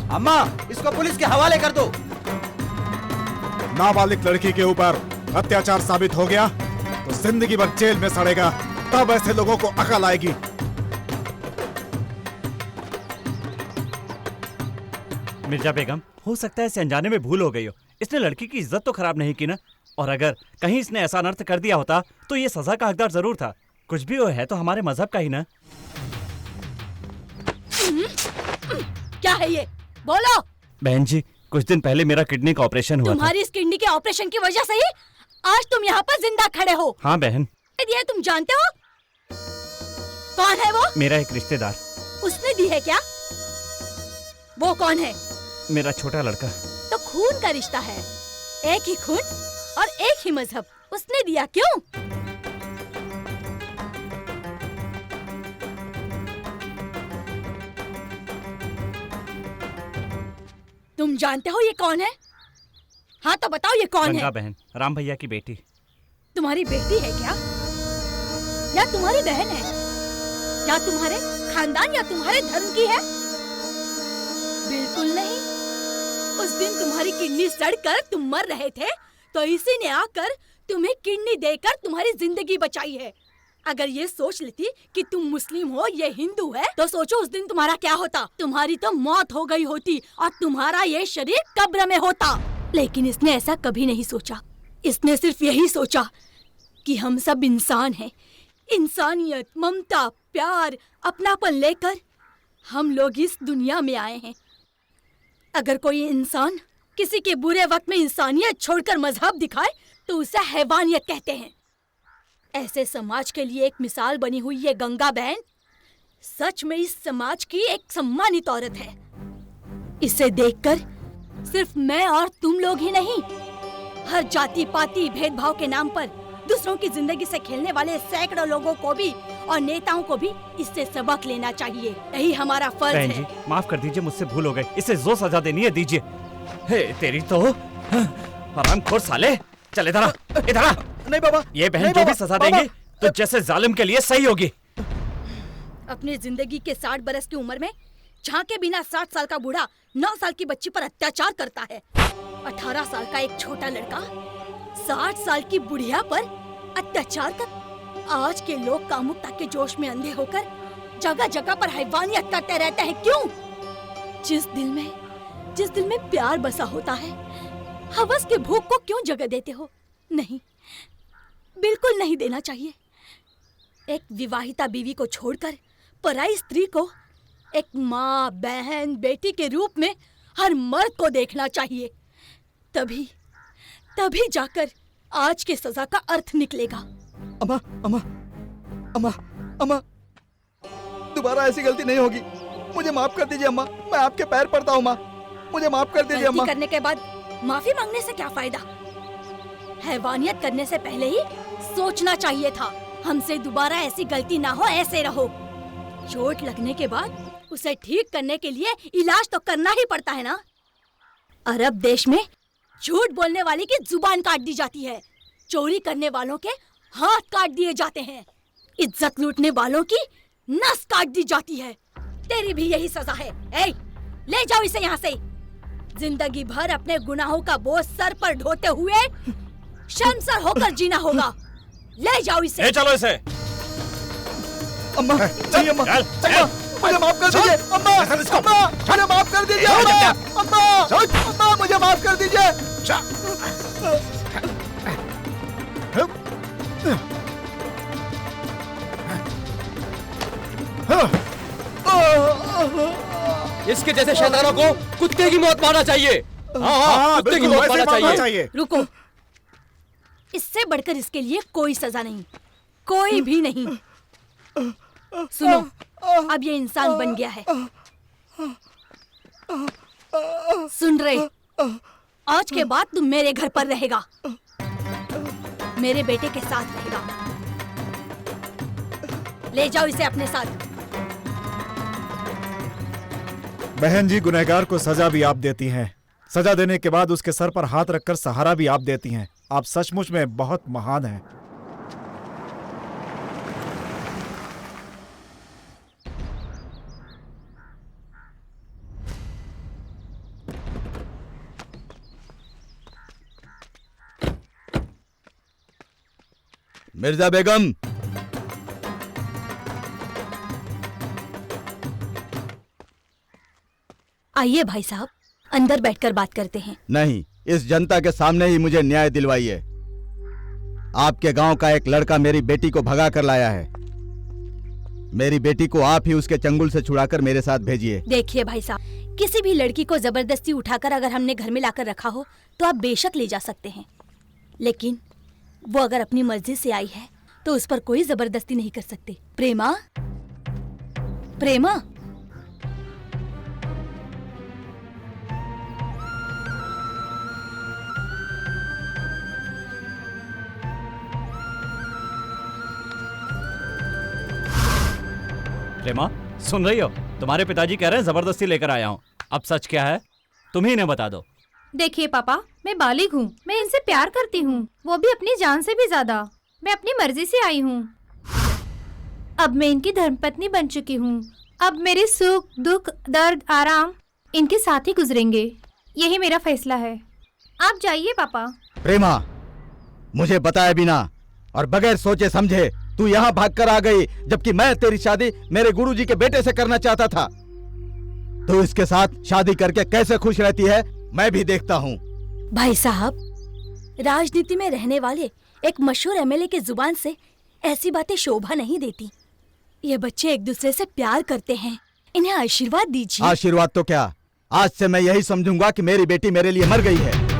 अम्मा, इसको पुलिस के हवाले कर दो। नाबालिग लड़की के ऊपर अत्याचार साबित हो गया तो जिंदगी भर जेल में सड़ेगा, तब ऐसे लोगों को अकल आएगी। मिर्जा बेगम, हो सकता है इसे अनजाने में भूल हो गई हो। इसने लड़की की इज्जत तो खराब नहीं की ना। और अगर कहीं इसने ऐसा अनर्थ कर दिया होता तो ये सजा का हकदार जरूर था। कुछ भी वो है तो हमारे मजहब का ही ना। क्या है ये? बोलो। बहन जी, कुछ दिन पहले मेरा किडनी का ऑपरेशन हुआ था। तुम्हारी इस किडनी के ऑपरेशन की वजह से ही आज तुम यहाँ पर जिंदा खड़े हो। हाँ बहन। ये तुम जानते हो कौन है वो? मेरा एक रिश्तेदार। उसने दी है क्या? वो कौन है? मेरा छोटा लड़का। तो खून का रिश्ता है, एक ही खून और एक ही मजहब। उसने दिया क्यों? तुम जानते हो ये कौन है? हाँ तो बताओ ये कौन है? गंगा बहन, राम भैया की बेटी। तुम्हारी बेटी है क्या? या तुम्हारी बहन है? या तुम्हारे खानदान या तुम्हारे धर्म की है? बिल्कुल नहीं। उस दिन तुम्हारी किडनी सड़कर तुम मर रहे थे तो इसी ने आकर तुम्हें किडनी देकर तुम्हारी जिंदगी बचाई है। अगर ये सोच लेती कि तुम मुस्लिम हो, ये हिंदू है, तो सोचो उस दिन तुम्हारा क्या होता। तुम्हारी तो मौत हो गई होती और तुम्हारा ये शरीर कब्र में होता। लेकिन इसने ऐसा कभी नहीं सोचा। इसने सिर्फ यही सोचा कि हम सब इंसान हैं। इंसानियत, ममता, प्यार, अपनापन लेकर हम लोग इस दुनिया में आए हैं। अगर कोई इंसान किसी के बुरे वक्त में इंसानियत छोड़कर मजहब दिखाए तो उसे हैवानियत कहते हैं। ऐसे समाज के लिए एक मिसाल बनी हुई ये गंगा बहन सच में इस समाज की एक सम्मानित औरत है। इसे देखकर सिर्फ मैं और तुम लोग ही नहीं, हर जाति पाति भेदभाव के नाम पर दूसरों की जिंदगी से खेलने वाले सैकड़ों लोगों को भी और नेताओं को भी इससे सबक लेना चाहिए। यही हमारा फर्ज है। जी, माफ कर दीजिए, मुझसे भूल हो गई। इसे जो सजा देनी है दीजिए। हे तेरी तो हरामखोर साले, चल इधर आ, इधर आ। नहीं बाबा, ये बहन जो भी सजा देंगी तो जैसे जालिम के लिए सही होगी। अपनी जिंदगी के 60 बरस की उम्र में झांके बिना 60 साल का बूढ़ा 9 साल की बच्ची पर अत्याचार करता है। 18 साल का एक छोटा लड़का 60 साल की बुढ़िया पर अत्याचार कर। आज के लोग कामुकता के जोश में अंधे होकर जगह जगह पर हैवानियत करते रहते हैं। क्यों? जिस दिल में प्यार बसा होता है, हवस के भूख को क्यों जगह देते हो? नहीं, बिल्कुल नहीं देना चाहिए। एक विवाहिता बीवी को छोड़कर पराई स्त्री को एक माँ, बहन, बेटी के रूप में हर मर्द को देखना चाहिए। तभी जाकर आज के सजा का अर्थ निकलेगा। अम्मा, अम्मा, अम्मा, अम्मा, दोबारा ऐसी गलती नहीं होगी। मुझे माफ कर दीजिए अम्मा, मैं आपके पैर पड़ता हूँ माँ, मुझे माफ कर दीजिए अम्मा। गलती करने के बाद माफी मांगने से क्या फायदा? हैवानियत करने से पहले ही सोचना चाहिए था। हमसे दोबारा ऐसी गलती ना हो, ऐसे रहो। चोट लगने के बाद उसे ठीक करने के लिए इलाज तो करना ही पड़ता है ना। अरब देश में झूठ बोलने वाले की जुबान काट दी जाती है, चोरी करने वालों के हाथ काट दिए जाते हैं, इज्जत लूटने वालों की नस काट दी जाती है। तेरी भी यही सजा है। ए, ले जाओ इसे यहाँ से। जिंदगी भर अपने गुनाहों का बोझ सर पर ढोते हुए शर्मसार होकर जीना होगा। ले जाओ इसे। ले चलो इसे। अम्मा, चलिए अम्मा, मुझे माफ कर दीजिए अम्मा, अम्मा, मुझे माफ कर दीजिए अम्मा, अम्मा, अम्मा, मुझे माफ कर दीजिए। इसके जैसे शैतानों को कुत्ते की मौत मारना चाहिए। हाँ, कुत्ते की मौत मारना चाहिए। रुको, इससे बढ़कर इसके लिए कोई सजा नहीं, कोई भी नहीं। सुनो, अब ये इंसान बन गया है। सुन रहे? आज के बाद तुम मेरे घर पर रहेगा, मेरे बेटे के साथ रहेगा। ले जाओ इसे अपने साथ। बहन जी, गुनहगार को सजा भी आप देती हैं। सजा देने के बाद उसके सर पर हाथ रखकर सहारा भी आप देती हैं। आप सचमुच में बहुत महान हैं। मिर्जा बेगम, आइए भाई साहब, अंदर बैठकर बात करते हैं। नहीं, इस जनता के सामने ही मुझे न्याय दिलवाइए। आपके गांव का एक लड़का मेरी बेटी को भगा कर लाया है। मेरी बेटी को आप ही उसके चंगुल से छुड़ाकर मेरे साथ भेजिए। देखिए भाई साहब, किसी भी लड़की को जबरदस्ती उठाकर अगर हमने घर में लाकर रखा हो तो आप बेशक ले जा सकते हैं, लेकिन वो अगर अपनी मर्जी से आई है तो उस पर कोई जबरदस्ती नहीं कर सकते। प्रेमा, प्रेमा, प्रेमा, सुन रही हो? तुम्हारे पिताजी कह रहे हैं जबरदस्ती लेकर आया हूँ। अब सच क्या है तुम ही इन्हें बता दो। देखिए पापा, मैं बालिग हूँ, मैं इनसे प्यार करती हूँ, वो भी अपनी जान से भी ज्यादा। मैं अपनी मर्जी से आई हूँ। अब मैं इनकी धर्मपत्नी बन चुकी हूँ। अब मेरे सुख दुख दर्द आराम इनके साथ ही गुजरेंगे। यही मेरा फैसला है। आप जाइए पापा। प्रेमा, मुझे बताए बिना और बगैर सोचे समझे तू यहाँ भागकर आ गई, जबकि मैं तेरी शादी मेरे गुरुजी के बेटे से करना चाहता था। तू इसके साथ शादी करके कैसे खुश रहती है मैं भी देखता हूँ। भाई साहब, राजनीति में रहने वाले एक मशहूर एमएलए की जुबान से ऐसी बातें शोभा नहीं देती। ये बच्चे एक दूसरे से प्यार करते हैं, इन्हें आशीर्वाद दीजिए। आशीर्वाद तो क्या, आज से मैं यही समझूंगा कि मेरी बेटी मेरे लिए मर गई है।